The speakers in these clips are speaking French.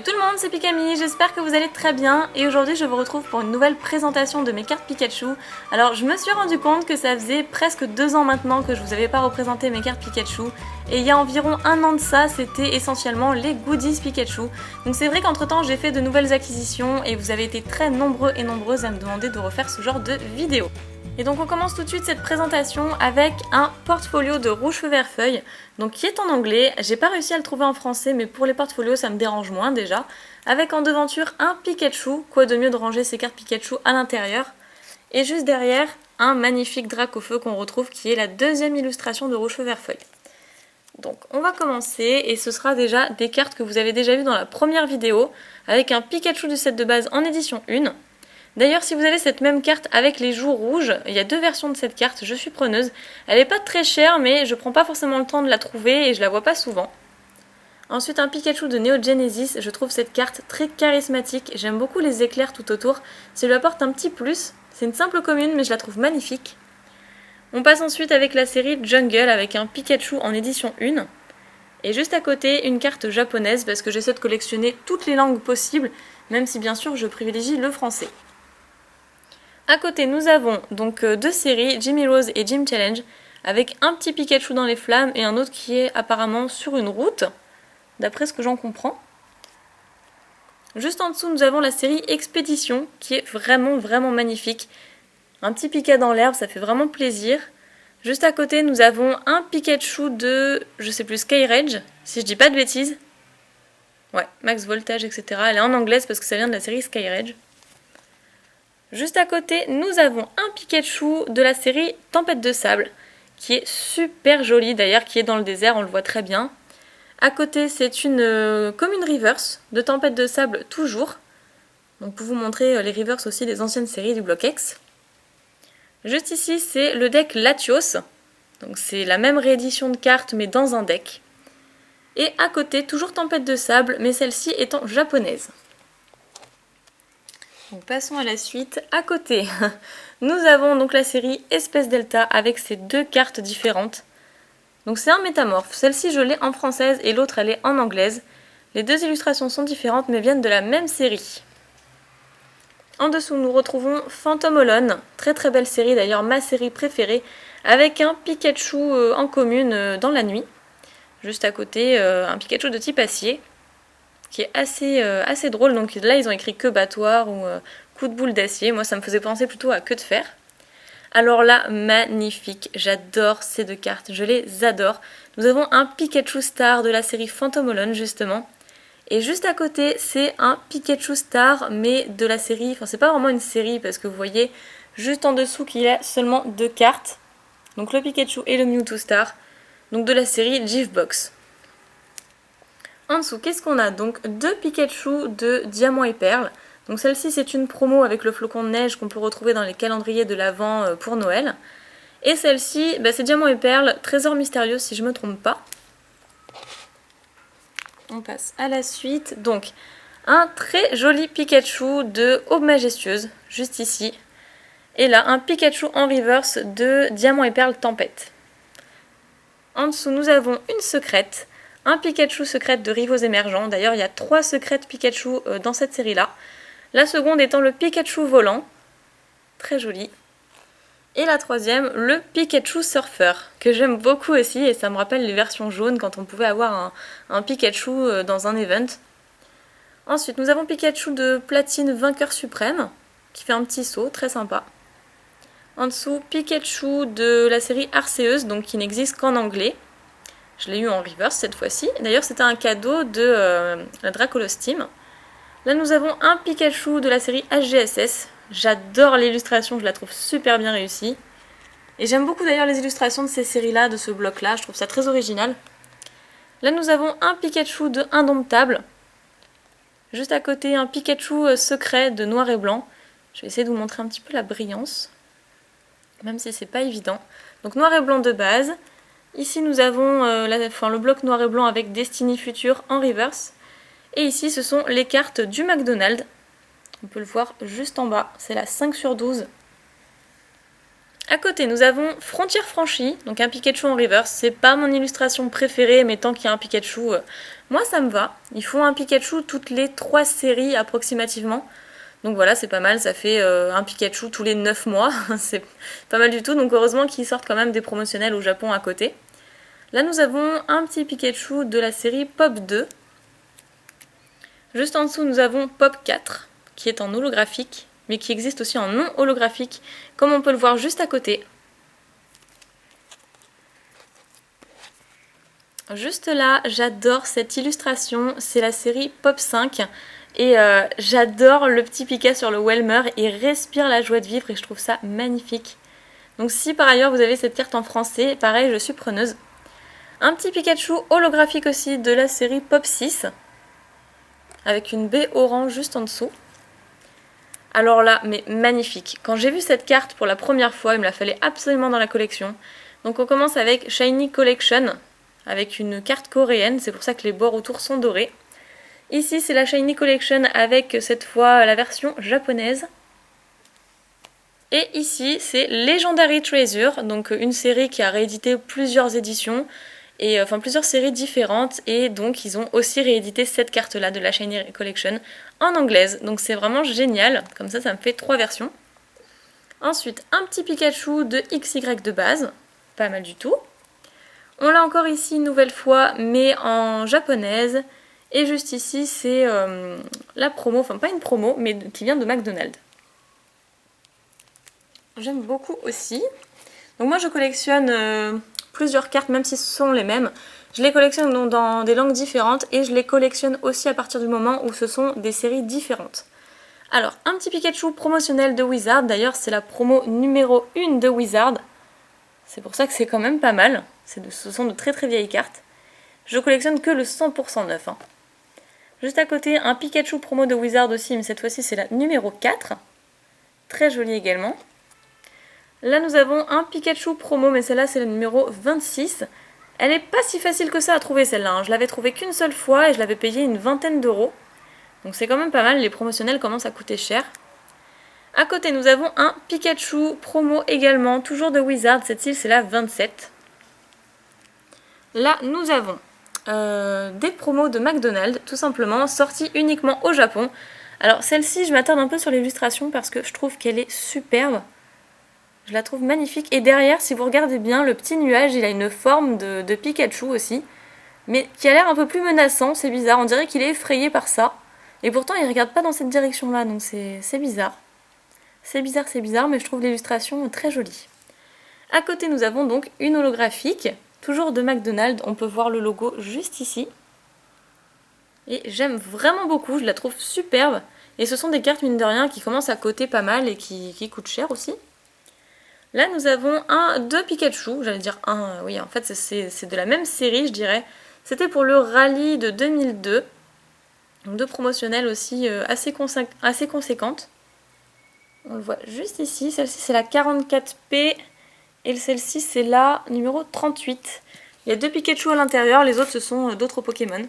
Coucou tout le monde, c'est Pikami, j'espère que vous allez très bien et aujourd'hui je vous retrouve pour une nouvelle présentation de mes cartes Pikachu. Alors je me suis rendu compte que ça faisait presque 2 ans maintenant que je vous avais pas représenté mes cartes Pikachu et il y a environ 1 an de ça c'était essentiellement les goodies Pikachu. Donc c'est vrai qu'entre temps j'ai fait de nouvelles acquisitions et vous avez été très nombreux et nombreuses à me demander de refaire ce genre de vidéo. Et donc on commence tout de suite cette présentation avec un portfolio de rouge feu vert feuille, donc qui est en anglais. J'ai pas réussi à le trouver en français, mais pour les portfolios ça me dérange moins déjà. Avec en devanture un Pikachu, quoi de mieux de ranger ses cartes Pikachu à l'intérieur. Et juste derrière, un magnifique Dracofeu qu'on retrouve qui est la deuxième illustration de rouge feu vert feuille. Donc on va commencer et ce sera déjà des cartes que vous avez déjà vues dans la première vidéo, avec un Pikachu du set de base en édition 1. D'ailleurs, si vous avez cette même carte avec les joues rouges, il y a 2 versions de cette carte, je suis preneuse. Elle n'est pas très chère, mais je prends pas forcément le temps de la trouver et je la vois pas souvent. Ensuite, un Pikachu de Neo Genesis, je trouve cette carte très charismatique. J'aime beaucoup les éclairs tout autour, ça lui apporte un petit plus. C'est une simple commune, mais je la trouve magnifique. On passe ensuite avec la série Jungle, avec un Pikachu en édition 1. Et juste à côté, une carte japonaise, parce que j'essaie de collectionner toutes les langues possibles, même si bien sûr je privilégie le français. À côté, nous avons donc 2 séries, Jimmy Rose et Gym Challenge, avec un petit Pikachu dans les flammes et un autre qui est apparemment sur une route, d'après ce que j'en comprends. Juste en dessous, nous avons la série Expédition, qui est vraiment magnifique. Un petit Pika dans l'herbe, ça fait vraiment plaisir. Juste à côté, nous avons un Pikachu de, je sais plus, Skyrage, si je dis pas de bêtises. Ouais, Max Voltage, etc. Elle est en anglaise parce que ça vient de la série Skyrage. Juste à côté, nous avons un Pikachu de la série Tempête de Sable, qui est super joli d'ailleurs, qui est dans le désert, on le voit très bien. À côté, c'est une commune reverse de Tempête de Sable toujours. Donc pour vous montrer les reverse aussi des anciennes séries du bloc X. Juste ici, c'est le deck Latios. Donc c'est la même réédition de cartes mais dans un deck. Et à côté, toujours Tempête de Sable, mais celle-ci étant japonaise. Donc passons à la suite. À côté, nous avons donc la série Espèce Delta avec ses 2 cartes différentes. Donc c'est un métamorphe. Celle-ci je l'ai en française et l'autre elle est en anglaise. Les 2 illustrations sont différentes mais viennent de la même série. En dessous nous retrouvons Phantom Holon, très belle série d'ailleurs, ma série préférée, avec un Pikachu en commune dans la nuit. Juste à côté un Pikachu de type acier, qui est assez drôle. Donc là ils ont écrit que battoir ou coup de boule d'acier, moi ça me faisait penser plutôt à queue de fer. Alors là, magnifique, j'adore ces 2 cartes, je les adore. Nous avons un Pikachu Star de la série Phantom Holon justement. Et juste à côté, c'est un Pikachu Star, mais de la série, enfin c'est pas vraiment une série parce que vous voyez juste en dessous qu'il y a seulement 2 cartes. Donc le Pikachu et le Mewtwo Star, donc de la série Gifbox. En dessous, qu'est-ce qu'on a? Donc 2 Pikachu de Diamant et Perle. Donc celle-ci c'est une promo avec le flocon de neige qu'on peut retrouver dans les calendriers de l'Avent pour Noël. Et celle-ci, c'est Diamant et Perle, Trésor mystérieux si je me trompe pas. On passe à la suite. Donc un très joli Pikachu de Aube majestueuse, juste ici. Et là un Pikachu en reverse de Diamant et Perle Tempête. En dessous nous avons une secrète. Un Pikachu secrète de Rivaux émergents. D'ailleurs il y a 3 secrètes Pikachu dans cette série là. La seconde étant le Pikachu volant, très joli. Et la troisième, le Pikachu Surfer, que j'aime beaucoup aussi et ça me rappelle les versions jaunes quand on pouvait avoir un Pikachu dans un event. Ensuite, nous avons Pikachu de platine vainqueur suprême, qui fait un petit saut, très sympa. En dessous, Pikachu de la série Arceus, donc qui n'existe qu'en anglais. Je l'ai eu en reverse cette fois-ci. D'ailleurs, c'était un cadeau de la Dracolos Team. Là nous avons un Pikachu de la série HGSS, j'adore l'illustration, je la trouve super bien réussie. Et j'aime beaucoup d'ailleurs les illustrations de ces séries-là, de ce bloc-là, je trouve ça très original. Là nous avons un Pikachu de Indomptable. Juste à côté un Pikachu secret de noir et blanc. Je vais essayer de vous montrer un petit peu la brillance, même si c'est pas évident. Donc noir et blanc de base. Ici nous avons le bloc noir et blanc avec Destiny Future en reverse. Et ici, ce sont les cartes du McDonald's. On peut le voir juste en bas. C'est la 5/12. À côté, nous avons Frontière franchie, donc un Pikachu en reverse. C'est pas mon illustration préférée, mais tant qu'il y a un Pikachu, moi ça me va. Ils font un Pikachu toutes les 3 séries approximativement. Donc voilà, c'est pas mal, ça fait un Pikachu tous les 9 mois. C'est pas mal du tout, donc heureusement qu'ils sortent quand même des promotionnels au Japon à côté. Là, nous avons un petit Pikachu de la série Pop 2. Juste en dessous, nous avons Pop 4, qui est en holographique, mais qui existe aussi en non holographique, comme on peut le voir juste à côté. Juste là, j'adore cette illustration, c'est la série Pop 5, et j'adore le petit Pika sur le Welmer, il respire la joie de vivre et je trouve ça magnifique. Donc si par ailleurs vous avez cette carte en français, pareil, je suis preneuse. Un petit Pikachu holographique aussi de la série Pop 6, avec une baie orange juste en dessous. Alors là, mais magnifique. Quand j'ai vu cette carte pour la première fois, il me la fallait absolument dans la collection. Donc on commence avec Shiny Collection, avec une carte coréenne, c'est pour ça que les bords autour sont dorés. Ici c'est la Shiny Collection avec cette fois la version japonaise. Et ici c'est Legendary Treasure, donc une série qui a réédité plusieurs éditions, et enfin plusieurs séries différentes, et donc ils ont aussi réédité cette carte là de la Shiny Collection en anglaise, donc c'est vraiment génial, comme ça me fait 3 versions. Ensuite un petit Pikachu de XY de base, pas mal du tout. On l'a encore ici une nouvelle fois mais en japonaise, et juste ici c'est la promo, enfin pas une promo mais qui vient de McDonald's. J'aime beaucoup aussi. Donc moi je collectionne plusieurs cartes, même si ce sont les mêmes. Je les collectionne dans des langues différentes et je les collectionne aussi à partir du moment où ce sont des séries différentes. Alors, un petit Pikachu promotionnel de Wizard, d'ailleurs c'est la promo numéro 1 de Wizard. C'est pour ça que c'est quand même pas mal, ce sont de très très vieilles cartes. Je collectionne que le 100% neuf. Hein. Juste à côté, un Pikachu promo de Wizard aussi, mais cette fois-ci c'est la numéro 4. Très jolie également. Là nous avons un Pikachu promo, mais celle-là c'est la numéro 26. Elle n'est pas si facile que ça à trouver celle-là, hein. Je l'avais trouvée qu'une seule fois et je l'avais payée une vingtaine d'euros. Donc c'est quand même pas mal, les promotionnels commencent à coûter cher. À côté nous avons un Pikachu promo également, toujours de Wizard, cette ci c'est la 27. Là nous avons des promos de McDonald's, tout simplement, sorties uniquement au Japon. Alors celle-ci je m'attarde un peu sur l'illustration parce que je trouve qu'elle est superbe. Je la trouve magnifique. Et derrière, si vous regardez bien, le petit nuage, il a une forme de Pikachu aussi. Mais qui a l'air un peu plus menaçant, c'est bizarre. On dirait qu'il est effrayé par ça. Et pourtant, il ne regarde pas dans cette direction-là, donc c'est bizarre. C'est bizarre, mais je trouve l'illustration très jolie. À côté, nous avons donc une holographique, toujours de McDonald's. On peut voir le logo juste ici. Et j'aime vraiment beaucoup, je la trouve superbe. Et ce sont des cartes, mine de rien, qui commencent à coter pas mal et qui coûtent cher aussi. Là, nous avons deux Pikachu, j'allais dire un, oui, en fait, c'est de la même série, je dirais. C'était pour le rallye de 2002. Donc, deux promotionnelles aussi assez conséquentes. On le voit juste ici. Celle-ci, c'est la 44P. Et celle-ci, c'est la numéro 38. Il y a deux Pikachu à l'intérieur, les autres, ce sont d'autres Pokémon.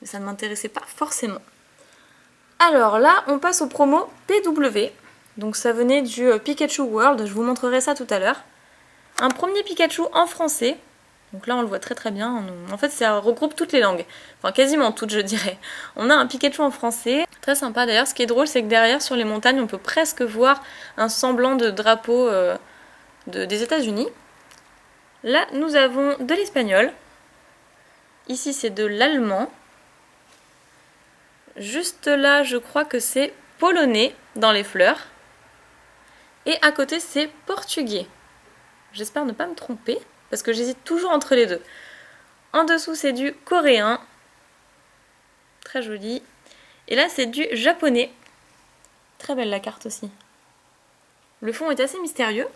Mais ça ne m'intéressait pas forcément. Alors là, on passe au promo PW. Donc ça venait du Pikachu World, je vous montrerai ça tout à l'heure. Un premier Pikachu en français. Donc là on le voit très très bien. En fait ça regroupe toutes les langues. Enfin quasiment toutes je dirais. On a un Pikachu en français. Très sympa d'ailleurs. Ce qui est drôle c'est que derrière sur les montagnes on peut presque voir un semblant de drapeau des États-Unis. Là nous avons de l'espagnol. Ici c'est de l'allemand. Juste là je crois que c'est polonais dans les fleurs. Et à côté, c'est portugais. J'espère ne pas me tromper, parce que j'hésite toujours entre les deux. En dessous, c'est du coréen. Très joli. Et là, c'est du japonais. Très belle la carte aussi. Le fond est assez mystérieux.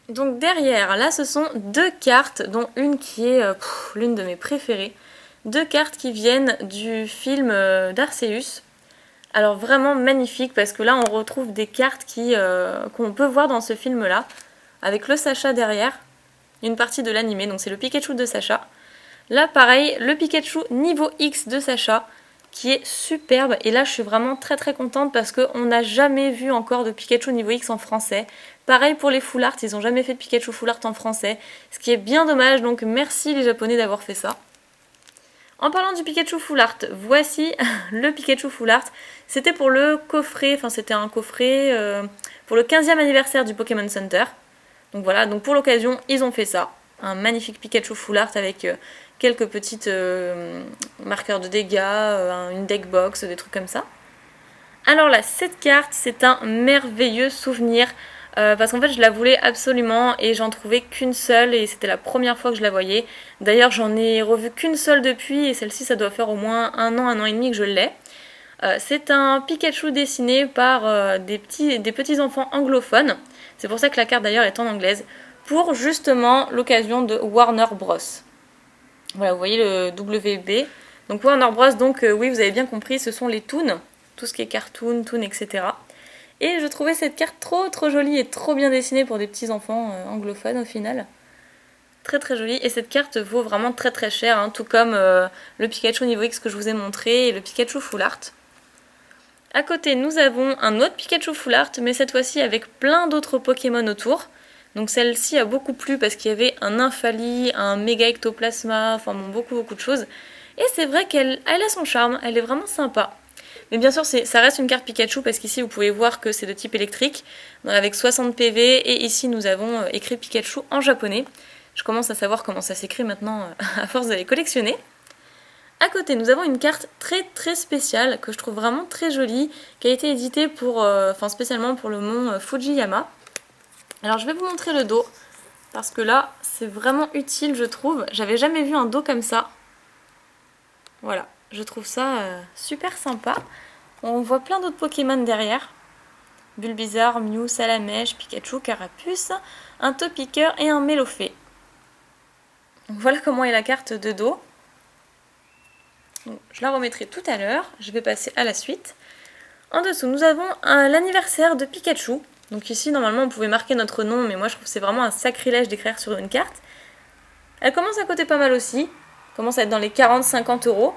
Donc derrière, là, ce sont deux cartes, dont une qui est l'une de mes préférées. Deux cartes qui viennent du film d'Arceus. Alors vraiment magnifique parce que là on retrouve des cartes qu'on peut voir dans ce film là avec le Sacha derrière, une partie de l'animé, donc c'est le Pikachu de Sacha. Là pareil, le Pikachu niveau X de Sacha qui est superbe. Et là je suis vraiment très très contente parce qu'on n'a jamais vu encore de Pikachu niveau X en français. Pareil pour les full art, ils n'ont jamais fait de Pikachu full art en français, ce qui est bien dommage, donc merci les japonais d'avoir fait ça. En parlant du Pikachu full art, voici le Pikachu full art. C'était pour le coffret, enfin c'était un coffret pour le 15e anniversaire du Pokémon Center. Donc voilà, donc pour l'occasion, ils ont fait ça. Un magnifique Pikachu full art avec quelques petites marqueurs de dégâts, une deck box, des trucs comme ça. Alors là, cette carte, c'est un merveilleux souvenir parce qu'en fait, je la voulais absolument et j'en trouvais qu'une seule et c'était la première fois que je la voyais. D'ailleurs, j'en ai revu qu'une seule depuis et celle-ci, ça doit faire au moins un an et demi que je l'ai. C'est un Pikachu dessiné par des petits enfants anglophones. C'est pour ça que la carte d'ailleurs est en anglaise. Pour justement l'occasion de Warner Bros. Voilà, vous voyez le WB. Donc Warner Bros, donc oui, vous avez bien compris, ce sont les toons. Tout ce qui est cartoon, toon, etc. Et je trouvais cette carte trop jolie et trop bien dessinée pour des petits enfants anglophones au final. Très très jolie. Et cette carte vaut vraiment très cher, hein, tout comme le Pikachu niveau X que je vous ai montré et le Pikachu full art. À côté, nous avons un autre Pikachu full art, mais cette fois-ci avec plein d'autres Pokémon autour. Donc celle-ci a beaucoup plu parce qu'il y avait un Nymphali, un Méga Ectoplasma, enfin bon, beaucoup de choses. Et c'est vrai qu'elle a son charme, elle est vraiment sympa. Mais bien sûr, ça reste une carte Pikachu parce qu'ici vous pouvez voir que c'est de type électrique, avec 60 PV, et ici nous avons écrit Pikachu en japonais. Je commence à savoir comment ça s'écrit maintenant à force de les collectionner. À côté, nous avons une carte très spéciale que je trouve vraiment très jolie, qui a été éditée spécialement pour le mont Fujiyama. Alors je vais vous montrer le dos, parce que là, c'est vraiment utile, je trouve. J'avais jamais vu un dos comme ça. Voilà, je trouve ça super sympa. On voit plein d'autres Pokémon derrière. Bulbizarre, Mew, Salamèche, Pikachu, Carapuce, un Topiqueur et un Mélofée. Voilà comment est la carte de dos. Donc, je la remettrai tout à l'heure. Je vais passer à la suite. En dessous, nous avons l'anniversaire de Pikachu. Donc ici, normalement, on pouvait marquer notre nom, mais moi, je trouve que c'est vraiment un sacrilège d'écrire sur une carte. Elle commence à coûter pas mal aussi. Elle commence à être dans les 40-50 €.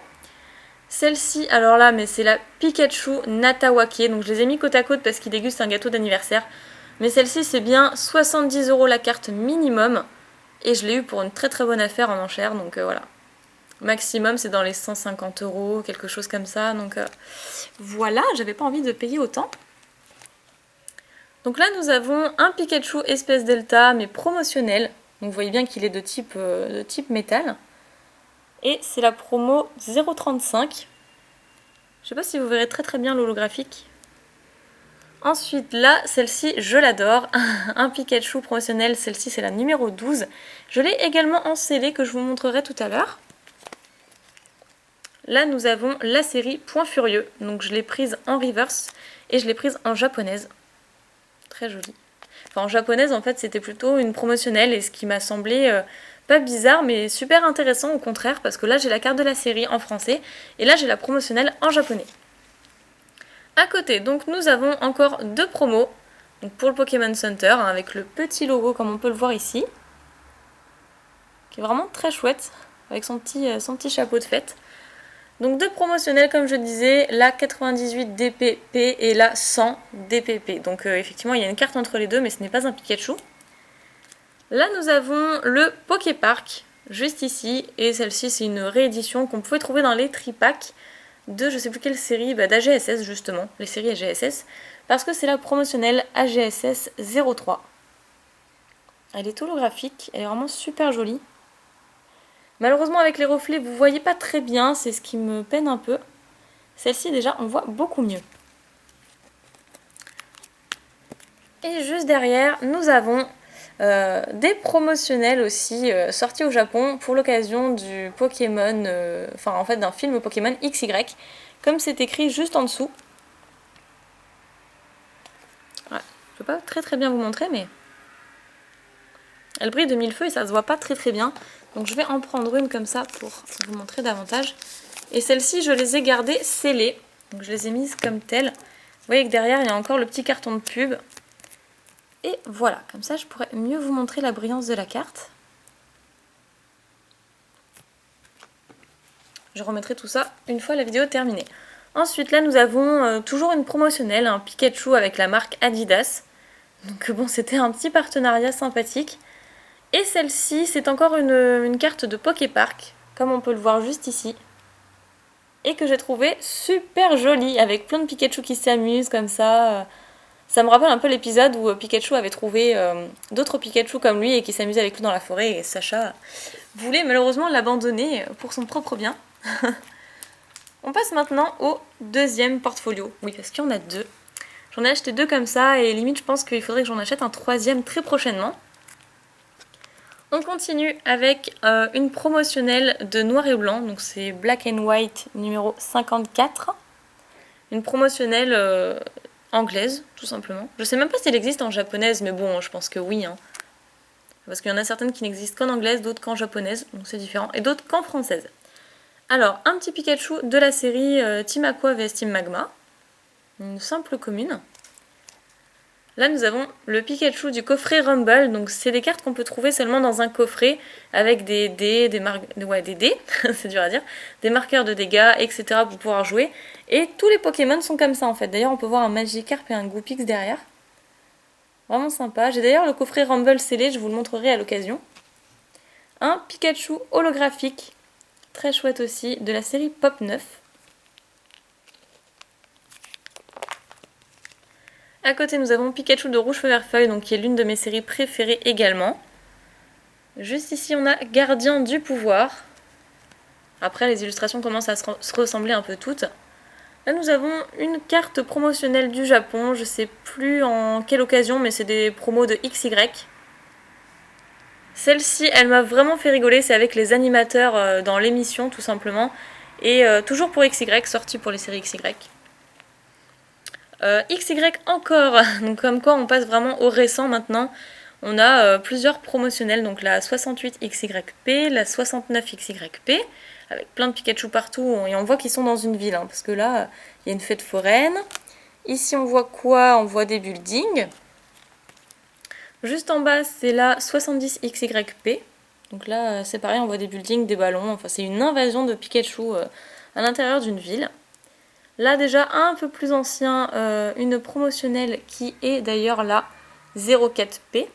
Celle-ci, alors là, mais c'est la Pikachu Natawake. Donc je les ai mis côte à côte parce qu'ils dégustent un gâteau d'anniversaire. Mais celle-ci, c'est bien 70 € la carte minimum. Et je l'ai eu pour une très bonne affaire en enchère. Donc voilà. Maximum, c'est dans les 150 €, quelque chose comme ça. Donc voilà, j'avais pas envie de payer autant. Donc là, nous avons un Pikachu espèce Delta, mais promotionnel. Donc vous voyez bien qu'il est de type métal. Et c'est la promo 0,35. Je sais pas si vous verrez très bien l'holographique. Ensuite, là, celle-ci, je l'adore. Un Pikachu promotionnel, celle-ci, c'est la numéro 12. Je l'ai également en scellé que je vous montrerai tout à l'heure. Là, nous avons la série Point Furieux. Donc je l'ai prise en reverse et je l'ai prise en japonaise. Très jolie. Enfin, en japonaise, en fait, c'était plutôt une promotionnelle et ce qui m'a semblé pas bizarre, mais super intéressant au contraire, parce que là, j'ai la carte de la série en français et là, j'ai la promotionnelle en japonais. À côté, donc, nous avons encore deux promos. Donc, pour le Pokémon Center, hein, avec le petit logo, comme on peut le voir ici, qui est vraiment très chouette, avec son petit chapeau de fête. Donc deux promotionnels comme je disais, la 98 DPP et la 100 DPP. Donc effectivement il y a une carte entre les deux mais ce n'est pas un Pikachu. Là nous avons le Poképark juste ici et celle-ci c'est une réédition qu'on pouvait trouver dans les tripacks de je sais plus quelle série, d'AGSS justement, les séries AGSS, parce que c'est la promotionnelle AGSS 03. Elle est holographique, elle est vraiment super jolie. Malheureusement avec les reflets vous voyez pas très bien, c'est ce qui me peine un peu. Celle-ci déjà on voit beaucoup mieux. Et juste derrière nous avons des promotionnels aussi sortis au Japon pour l'occasion du Pokémon, d'un film Pokémon XY, comme c'est écrit juste en dessous. Ouais, je peux pas très bien vous montrer mais elle brille de mille feux et ça se voit pas très bien. Donc je vais en prendre une comme ça pour vous montrer davantage. Et celles-ci, je les ai gardées scellées. Donc je les ai mises comme telles. Vous voyez que derrière, il y a encore le petit carton de pub. Et voilà, comme ça, je pourrais mieux vous montrer la brillance de la carte. Je remettrai tout ça une fois la vidéo terminée. Ensuite, là, nous avons toujours une promotionnelle, un Pikachu avec la marque Adidas. Donc bon, c'était un petit partenariat sympathique. Et celle-ci, c'est encore une carte de Poképark, comme on peut le voir juste ici. Et que j'ai trouvé super jolie, avec plein de Pikachu qui s'amusent comme ça. Ça me rappelle un peu l'épisode où Pikachu avait trouvé d'autres Pikachu comme lui et qui s'amusaient avec lui dans la forêt. Et Sacha voulait malheureusement l'abandonner pour son propre bien. On passe maintenant au deuxième portfolio. Oui, parce qu'il y en a deux. J'en ai acheté deux comme ça et limite je pense qu'il faudrait que j'en achète un troisième très prochainement. On continue avec une promotionnelle de noir et blanc, donc c'est Black and White numéro 54. Une promotionnelle anglaise, tout simplement. Je sais même pas si elle existe en japonaise, mais bon, je pense que oui. Hein. Parce qu'il y en a certaines qui n'existent qu'en anglaise, d'autres qu'en japonaise, donc c'est différent, et d'autres qu'en française. Alors, un petit Pikachu de la série Team Aqua vs Team Magma. Une simple commune. Là, nous avons le Pikachu du coffret Rumble. Donc, c'est des cartes qu'on peut trouver seulement dans un coffret avec des dés, c'est dur à dire, des marqueurs de dégâts, etc. pour pouvoir jouer. Et tous les Pokémon sont comme ça en fait. D'ailleurs, on peut voir un Magikarp et un Goopix derrière. Vraiment sympa. J'ai d'ailleurs le coffret Rumble scellé, je vous le montrerai à l'occasion. Un Pikachu holographique, très chouette aussi, de la série Pop 9. À côté, nous avons Pikachu de Rouge Feu Vert Feuille, donc qui est l'une de mes séries préférées également. Juste ici, on a Gardien du Pouvoir. Après, les illustrations commencent à se ressembler un peu toutes. Là, nous avons une carte promotionnelle du Japon. Je sais plus en quelle occasion, mais c'est des promos de XY. Celle-ci, elle m'a vraiment fait rigoler. C'est avec les animateurs dans l'émission, tout simplement. Et toujours pour XY, sortie pour les séries XY. XY encore, donc comme quoi on passe vraiment au récent maintenant. On a plusieurs promotionnels, donc la 68 XYP, la 69 XYP, avec plein de Pikachu partout, et on voit qu'ils sont dans une ville, hein, parce que là, il y a une fête foraine. Ici, on voit quoi? On voit des buildings. Juste en bas, c'est la 70 XYP. Donc là, c'est pareil, on voit des buildings, des ballons, enfin c'est une invasion de Pikachu à l'intérieur d'une ville. Là déjà un peu plus ancien, une promotionnelle qui est d'ailleurs la 04P,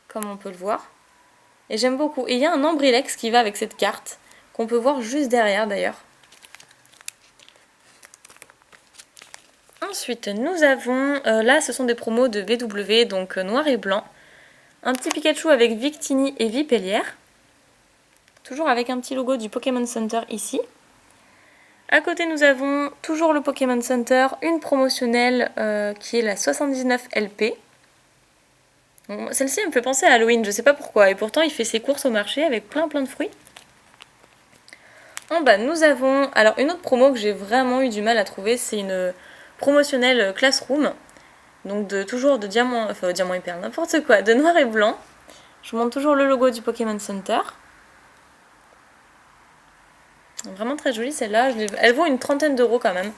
comme on peut le voir. Et j'aime beaucoup. Et il y a un Ambrilex qui va avec cette carte, qu'on peut voir juste derrière d'ailleurs. Ensuite, nous avons, là ce sont des promos de VW, donc noir et blanc. Un petit Pikachu avec Victini et Vipellière. Toujours avec un petit logo du Pokémon Center ici. À côté, nous avons toujours le Pokémon Center, une promotionnelle qui est la 79 LP. Bon, celle-ci, elle me fait penser à Halloween, je sais pas pourquoi. Et pourtant, il fait ses courses au marché avec plein de fruits. En bas, nous avons alors une autre promo que j'ai vraiment eu du mal à trouver. C'est une promotionnelle Classroom. Donc toujours de diamant, enfin diamant et perle, n'importe quoi, de noir et blanc. Je vous montre toujours le logo du Pokémon Center. Vraiment très jolie celle-là, elle vaut une trentaine d'euros quand même.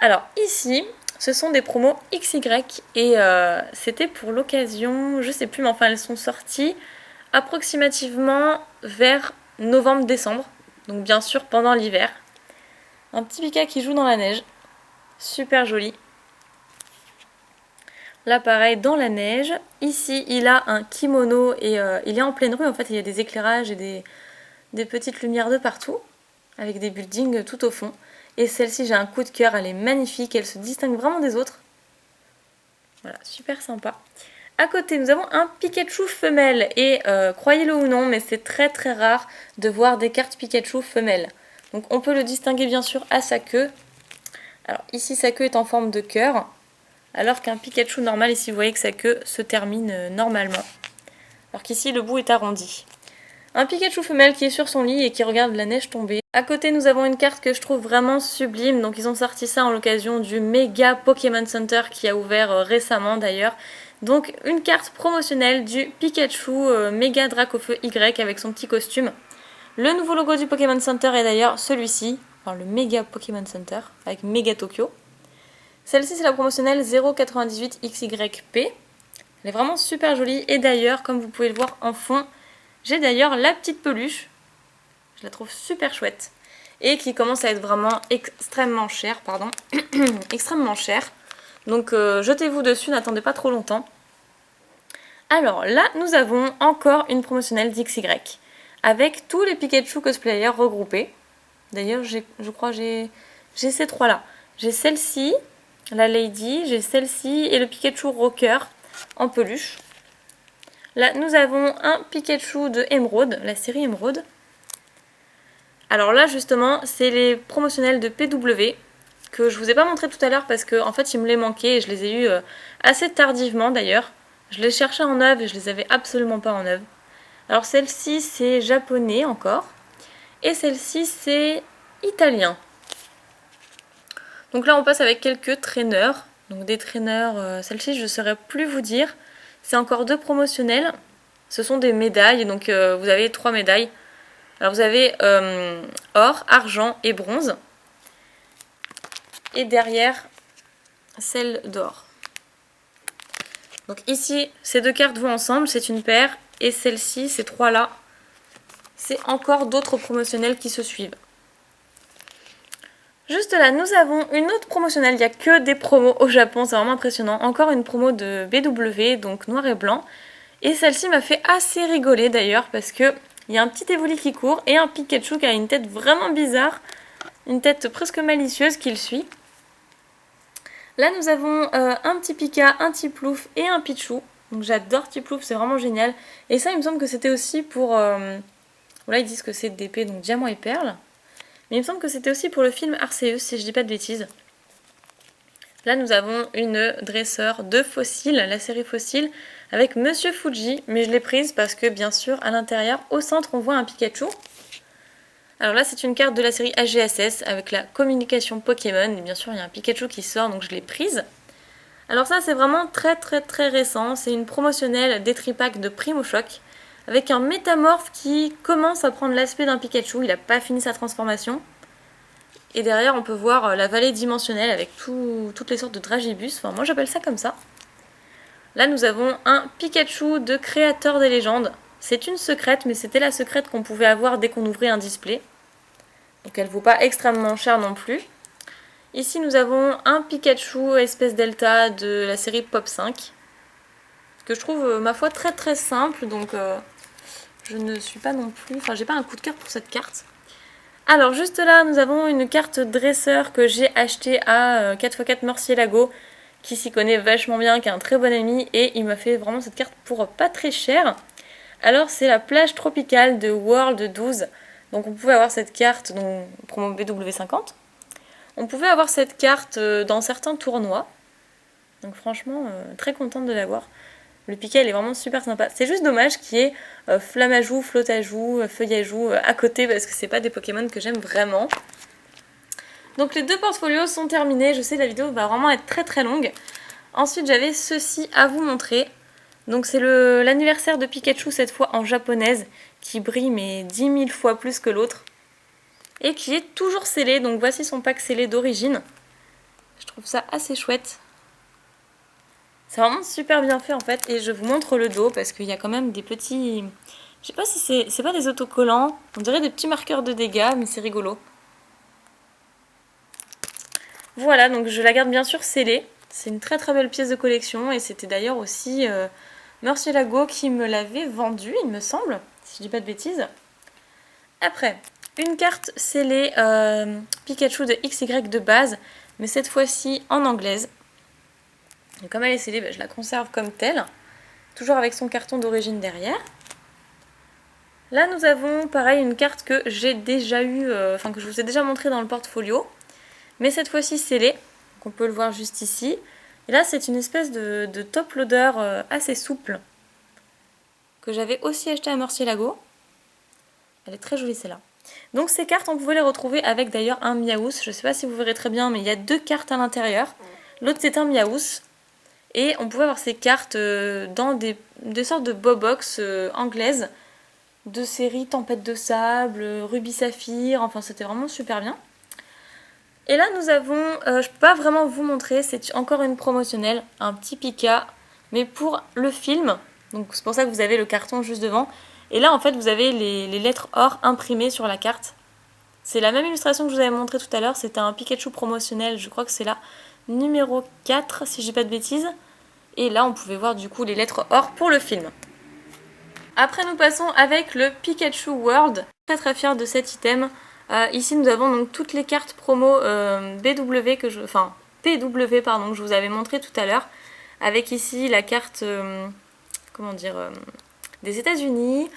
Alors ici, ce sont des promos XY et c'était pour l'occasion, je sais plus, mais enfin elles sont sorties approximativement vers novembre-décembre. Donc bien sûr pendant l'hiver. Un petit Pika qui joue dans la neige, super joli. Là pareil, dans la neige. Ici, il a un kimono et il est en pleine rue. En fait, il y a des éclairages et des petites lumières de partout, avec des buildings tout au fond. Et celle-ci, j'ai un coup de cœur, elle est magnifique, elle se distingue vraiment des autres. Voilà, super sympa. À côté, nous avons un Pikachu femelle. Et croyez-le ou non, mais c'est très très rare de voir des cartes Pikachu femelles. Donc on peut le distinguer bien sûr à sa queue. Alors ici, sa queue est en forme de cœur. Alors qu'un Pikachu normal, ici vous voyez que sa queue se termine normalement. Alors qu'ici le bout est arrondi. Un Pikachu femelle qui est sur son lit et qui regarde la neige tomber. À côté nous avons une carte que je trouve vraiment sublime. Donc ils ont sorti ça en l'occasion du méga Pokémon Center qui a ouvert récemment d'ailleurs. Donc une carte promotionnelle du Pikachu méga Dracofeu Y avec son petit costume. Le nouveau logo du Pokémon Center est d'ailleurs celui-ci. Enfin le méga Pokémon Center avec méga Tokyo. Celle-ci, c'est la promotionnelle 098 XYP. Elle est vraiment super jolie. Et d'ailleurs, comme vous pouvez le voir en fond, j'ai d'ailleurs la petite peluche. Je la trouve super chouette. et qui commence à être vraiment extrêmement cher, pardon, extrêmement cher. Donc jetez-vous dessus, n'attendez pas trop longtemps. Alors là, nous avons encore une promotionnelle d'XY, avec tous les Pikachu cosplayers regroupés. D'ailleurs, je crois que j'ai ces trois-là. J'ai celle-ci, la Lady, j'ai celle-ci et le Pikachu Rocker en peluche. Là, nous avons un Pikachu de Emeraude, la série Emeraude. Alors là, justement, c'est les promotionnels de PW, que je vous ai pas montré tout à l'heure parce qu'en fait, il me les manquait et je les ai eus assez tardivement d'ailleurs. Je les cherchais en œuvre et je les avais absolument pas en œuvre. Alors celle-ci, c'est japonais encore. Et celle-ci, c'est italien. Donc là, on passe avec quelques traîneurs. Donc des traîneurs, celle-ci, je ne saurais plus vous dire. C'est encore deux promotionnels. Ce sont des médailles, donc vous avez 3 médailles. Alors vous avez or, argent et bronze. Et derrière, celle d'or. Donc ici, ces deux cartes vont ensemble, c'est une paire. Et celle-ci, ces trois-là, c'est encore d'autres promotionnels qui se suivent. Juste là, nous avons une autre promotionnelle. Il n'y a que des promos au Japon, c'est vraiment impressionnant. Encore une promo de BW, donc noir et blanc. Et celle-ci m'a fait assez rigoler d'ailleurs, parce que il y a un petit Evoli qui court et un Pikachu qui a une tête vraiment bizarre. Une tête presque malicieuse qui le suit. Là, nous avons un petit Pika, un petit Plouf et un Pichou. Donc j'adore Tiplouf, c'est vraiment génial. Et ça, il me semble que c'était aussi pour... Là, ils disent que c'est d'épée, donc diamant et perle. Mais il me semble que c'était aussi pour le film Arceus, si je dis pas de bêtises. Là, nous avons une dresseur de fossiles, la série Fossile, avec Monsieur Fuji. Mais je l'ai prise parce que, bien sûr, à l'intérieur, au centre, on voit un Pikachu. Alors là, c'est une carte de la série AGSS avec la communication Pokémon. Et bien sûr, il y a un Pikachu qui sort, donc je l'ai prise. Alors ça, c'est vraiment très récent. C'est une promotionnelle des tripack de Primo Choc avec un métamorphe qui commence à prendre l'aspect d'un Pikachu. Il n'a pas fini sa transformation. Et derrière, on peut voir la vallée dimensionnelle avec toutes les sortes de dragibus. Enfin, moi, j'appelle ça comme ça. Là, nous avons un Pikachu de créateur des légendes. C'est une secrète, mais c'était la secrète qu'on pouvait avoir dès qu'on ouvrait un display. Donc elle ne vaut pas extrêmement cher non plus. Ici, nous avons un Pikachu espèce delta de la série Pop 5. Que je trouve, ma foi, très simple. Donc je ne suis pas non plus... Enfin, j'ai pas un coup de cœur pour cette carte. Alors, juste là, nous avons une carte dresseur que j'ai achetée à 4x4 Murciélago, qui s'y connaît vachement bien, qui est un très bon ami, et il m'a fait vraiment cette carte pour pas très cher. Alors, c'est la plage tropicale de World 12. Donc, on pouvait avoir cette carte, donc promo BW50. On pouvait avoir cette carte dans certains tournois. Donc, franchement, très contente de l'avoir. Le Pika, il est vraiment super sympa. C'est juste dommage qu'il y ait Flammajou, Flottajou, Feuillajou à côté parce que c'est pas des Pokémon que j'aime vraiment. Donc les deux portfolios sont terminés. Je sais, la vidéo va vraiment être très longue. Ensuite, j'avais ceci à vous montrer. Donc c'est l'anniversaire de Pikachu, cette fois en japonaise, qui brille mais 10 000 fois plus que l'autre. Et qui est toujours scellé. Donc voici son pack scellé d'origine. Je trouve ça assez chouette. C'est vraiment super bien fait en fait, et je vous montre le dos parce qu'il y a quand même des petits... Je sais pas si c'est pas des autocollants, on dirait des petits marqueurs de dégâts, mais c'est rigolo. Voilà, donc je la garde bien sûr scellée. C'est une très belle pièce de collection, et c'était d'ailleurs aussi Murciélago qui me l'avait vendue, il me semble, si je dis pas de bêtises. Après, une carte scellée Pikachu de XY de base, mais cette fois-ci en anglaise. Et comme elle est scellée, je la conserve comme telle, toujours avec son carton d'origine derrière. Là, nous avons pareil une carte que j'ai déjà eu, que je vous ai déjà montré dans le portfolio, mais cette fois-ci scellée, donc on peut le voir juste ici. Et là, c'est une espèce de top loader assez souple que j'avais aussi acheté à Murciélago. Elle est très jolie celle-là. Donc ces cartes, on pouvait les retrouver avec d'ailleurs un Miaous. Je ne sais pas si vous verrez très bien, mais il y a 2 cartes à l'intérieur. L'autre, c'est un Miaous. Et on pouvait avoir ces cartes dans des sortes de bobox anglaises de série Tempête de Sable, Rubis Saphir, enfin c'était vraiment super bien. Et là nous avons, je peux pas vraiment vous montrer, c'est encore une promotionnelle, un petit Pika, mais pour le film, donc c'est pour ça que vous avez le carton juste devant. Et là en fait vous avez les lettres or imprimées sur la carte. C'est la même illustration que je vous avais montré tout à l'heure, c'était un Pikachu promotionnel, je crois que c'est la numéro 4 si je dis pas de bêtises. Et là on pouvait voir du coup les lettres or pour le film. Après nous passons avec le Pikachu World. Très très fière de cet item. Ici nous avons donc toutes les cartes promo PW que je vous avais montré tout à l'heure. Avec ici la carte des États-Unis,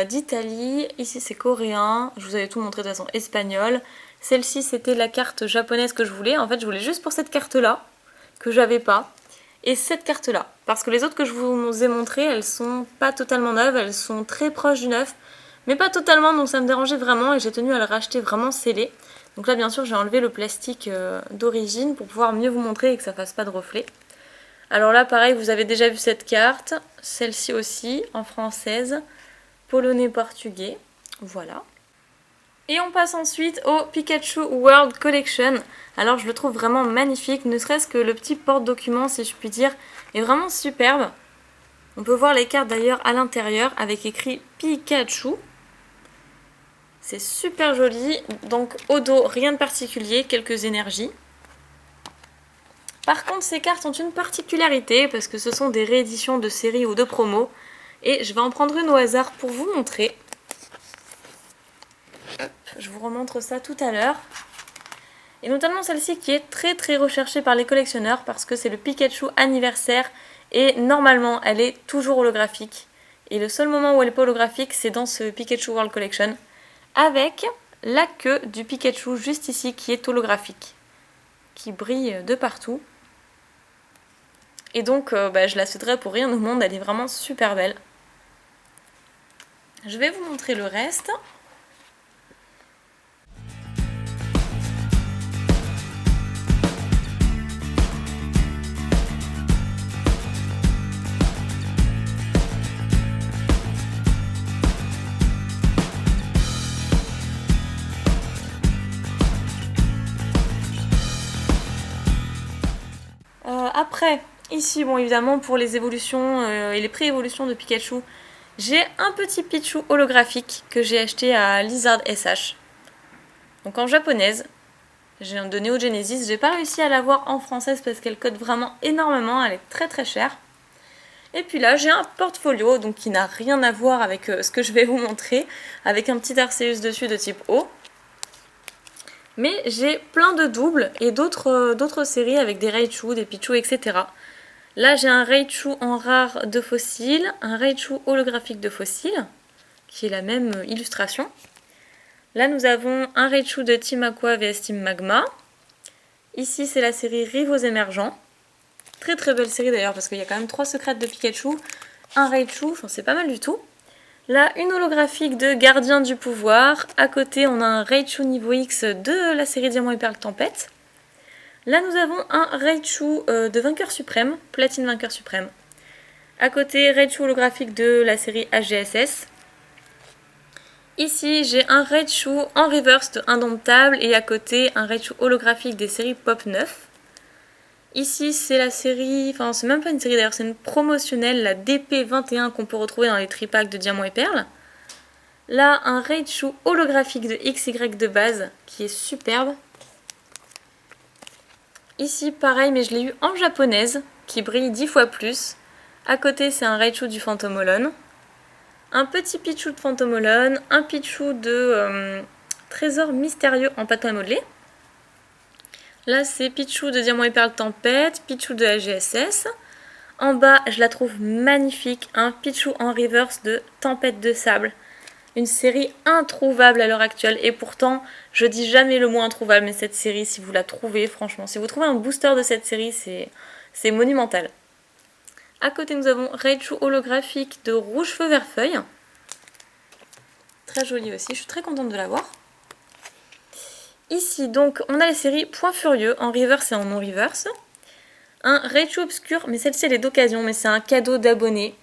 d'Italie, ici c'est coréen, je vous avais tout montré de façon espagnole. Celle-ci c'était la carte japonaise que je voulais. En fait je voulais juste pour cette carte là, que j'avais pas. Et cette carte là, parce que les autres que je vous ai montrées, elles sont pas totalement neuves, elles sont très proches du neuf, mais pas totalement, donc ça me dérangeait vraiment et j'ai tenu à le racheter vraiment scellé. Donc là bien sûr j'ai enlevé le plastique d'origine pour pouvoir mieux vous montrer et que ça fasse pas de reflet. Alors là pareil, vous avez déjà vu cette carte, celle-ci aussi en française, polonais portugais, voilà. Et on passe ensuite au Pikachu World Collection. Alors je le trouve vraiment magnifique, ne serait-ce que le petit porte-document si je puis dire, est vraiment superbe. On peut voir les cartes d'ailleurs à l'intérieur avec écrit Pikachu. C'est super joli, donc au dos rien de particulier, quelques énergies. Par contre ces cartes ont une particularité parce que ce sont des rééditions de séries ou de promos. Et je vais en prendre une au hasard pour vous montrer. Je vous remontre ça tout à l'heure. Et notamment celle-ci qui est très très recherchée par les collectionneurs parce que c'est le Pikachu anniversaire et normalement elle est toujours holographique. Et le seul moment où elle n'est pas holographique c'est dans ce Pikachu World Collection avec la queue du Pikachu juste ici qui est holographique, qui brille de partout. Et donc je la céderai pour rien au monde, elle est vraiment super belle. Je vais vous montrer le reste. Après, ici, bon évidemment pour les évolutions et les pré-évolutions de Pikachu, j'ai un petit Pichu holographique que j'ai acheté à Lizard SH. Donc en japonaise, j'ai de Neo Genesis, j'ai pas réussi à l'avoir en française parce qu'elle cote vraiment énormément, elle est très très chère. Et puis là, j'ai un portfolio donc qui n'a rien à voir avec ce que je vais vous montrer, avec un petit Arceus dessus de type O. Mais j'ai plein de doubles et d'autres séries avec des Raichu, des Pichu, etc. Là j'ai un Raichu en rare de fossile, un Raichu holographique de fossile, qui est la même illustration. Là nous avons un Raichu de Team Aqua vs Team Magma. Ici c'est la série Rivaux émergents. Très très belle série d'ailleurs parce qu'il y a quand même 3 secrètes de Pikachu, un Raichu, enfin c'est pas mal du tout. Là, une holographique de Gardien du Pouvoir. À côté, on a un Raichu niveau X de la série Diamant et Perle Tempête. Là, nous avons un Raichu de Vainqueur Suprême, Platine Vainqueur Suprême. À côté, Raichu holographique de la série HGSS. Ici, j'ai un Raichu en reverse de Indomptable et à côté, un Raichu holographique des séries Pop 9. Ici, c'est la série, enfin c'est même pas une série d'ailleurs, c'est une promotionnelle, la DP21 qu'on peut retrouver dans les tripacks de Diamant et Perle. Là, un Raichu holographique de XY de base qui est superbe. Ici, pareil, mais je l'ai eu en japonaise, qui brille 10 fois plus. À côté, c'est un Raichu du Phantomolon. Un petit Pichu de Phantomolon, un Pichu de Trésor Mystérieux en pâte à modeler. Là, c'est Pichu de Diamant et Perle Tempête, Pichu de la GSS. En bas, je la trouve magnifique, un Pichu en reverse de Tempête de Sable. Une série introuvable à l'heure actuelle. Et pourtant, je dis jamais le mot introuvable, mais cette série, si vous la trouvez, franchement, si vous trouvez un booster de cette série, c'est monumental. À côté, nous avons Raichu holographique de Rouge Feu Vert Feuille. Très joli aussi, je suis très contente de l'avoir. Ici, donc, on a la série Point Furieux en reverse et en non-reverse. Un Raichu obscur, mais celle-ci elle est d'occasion, mais c'est un cadeau d'abonné.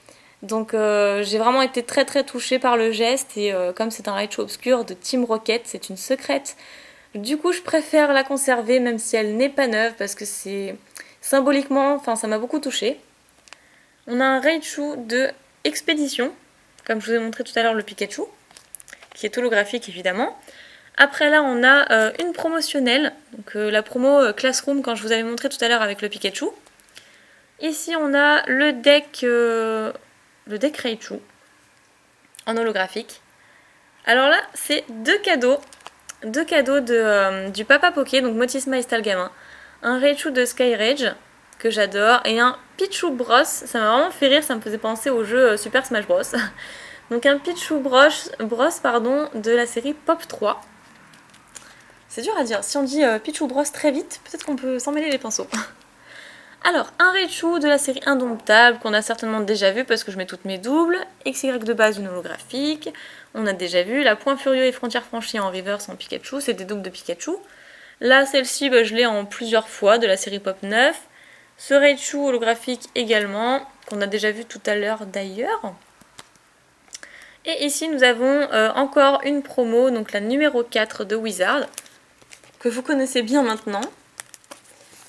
Donc j'ai vraiment été très très touchée par le geste et comme c'est un Raichu obscur de Team Rocket, c'est une secrète. Du coup, je préfère la conserver même si elle n'est pas neuve parce que c'est symboliquement, enfin ça m'a beaucoup touchée. On a un Raichu de Expédition, comme je vous ai montré tout à l'heure le Pikachu, qui est holographique évidemment. Après là on a une promotionnelle, donc la promo Classroom quand je vous avais montré tout à l'heure avec le Pikachu. Ici on a le deck Raichu en holographique. Alors là c'est deux cadeaux du Papa Poké, donc Motisma et Stalgamin. Un Raichu de Skyrage que j'adore et un Pichu Bros, ça m'a vraiment fait rire, ça me faisait penser au jeu Super Smash Bros. Donc un Pichu Bros de la série Pop 3. C'est dur à dire, si on dit Pichu Bros très vite, peut-être qu'on peut s'en mêler les pinceaux. Alors, un Raichu de la série Indomptable, qu'on a certainement déjà vu parce que je mets toutes mes doubles. XY de base, une holographique. On a déjà vu. La Point Furieux et Frontières Franchies en reverse en Pikachu, c'est des doubles de Pikachu. Là, celle-ci, je l'ai en plusieurs fois de la série Pop 9. Ce Raichu holographique également, qu'on a déjà vu tout à l'heure d'ailleurs. Et ici, nous avons encore une promo, donc la numéro 4 de Wizard, que vous connaissez bien maintenant.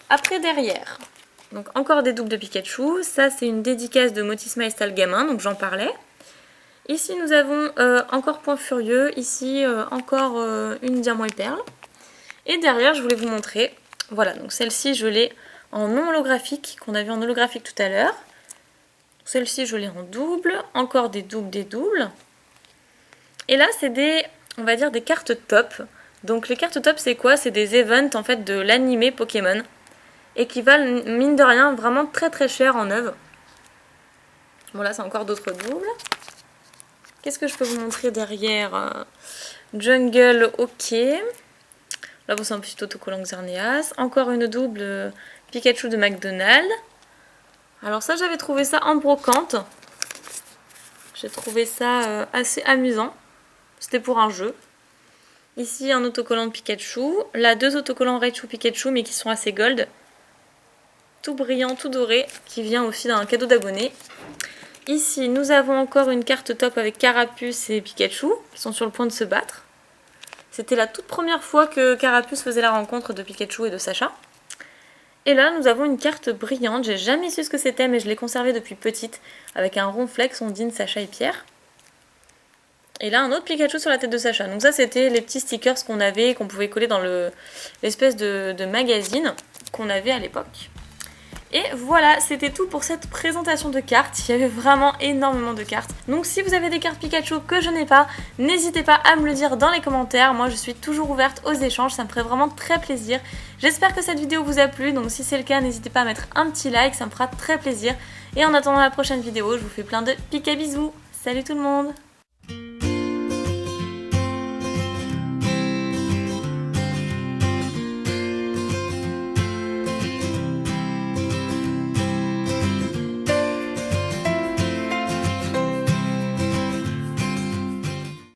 Après, derrière, donc encore des doubles de Pikachu. Ça, c'est une dédicace de Motisma et Stalgamin, donc j'en parlais. Ici, nous avons encore Point Furieux. Ici, encore une Diamant et Perle. Et derrière, je voulais vous montrer. Voilà, donc celle-ci, je l'ai en non holographique, qu'on a vu en holographique tout à l'heure. Celle-ci, je l'ai en double. Encore des doubles. Et là, c'est des, on va dire, des cartes top. Donc les cartes top, c'est quoi? C'est des events, en fait, de l'animé Pokémon. Et qui valent, mine de rien, vraiment très très cher en œuvre. Bon, là, c'est encore d'autres doubles. Qu'est-ce que je peux vous montrer derrière? Jungle, ok. Là, c'est un petit autocollant Xerneas. Encore une double Pikachu de McDonald's. Alors ça, j'avais trouvé ça en brocante. J'ai trouvé ça assez amusant. C'était pour un jeu. Ici, un autocollant de Pikachu. Là, deux autocollants Raichu Pikachu, mais qui sont assez gold. Tout brillant, tout doré, qui vient aussi d'un cadeau d'abonné. Ici, nous avons encore une carte top avec Carapuce et Pikachu, qui sont sur le point de se battre. C'était la toute première fois que Carapuce faisait la rencontre de Pikachu et de Sacha. Et là, nous avons une carte brillante. J'ai jamais su ce que c'était, mais je l'ai conservée depuis petite, avec un ronflex, Ondine, Sacha et Pierre. Et là, un autre Pikachu sur la tête de Sacha. Donc ça, c'était les petits stickers qu'on avait, qu'on pouvait coller dans l'espèce de magazine qu'on avait à l'époque. Et voilà, c'était tout pour cette présentation de cartes. Il y avait vraiment énormément de cartes. Donc si vous avez des cartes Pikachu que je n'ai pas, n'hésitez pas à me le dire dans les commentaires. Moi je suis toujours ouverte aux échanges, ça me ferait vraiment très plaisir. J'espère que cette vidéo vous a plu, donc si c'est le cas, n'hésitez pas à mettre un petit like, ça me fera très plaisir. Et en attendant la prochaine vidéo, je vous fais plein de Pika bisous. Salut tout le monde!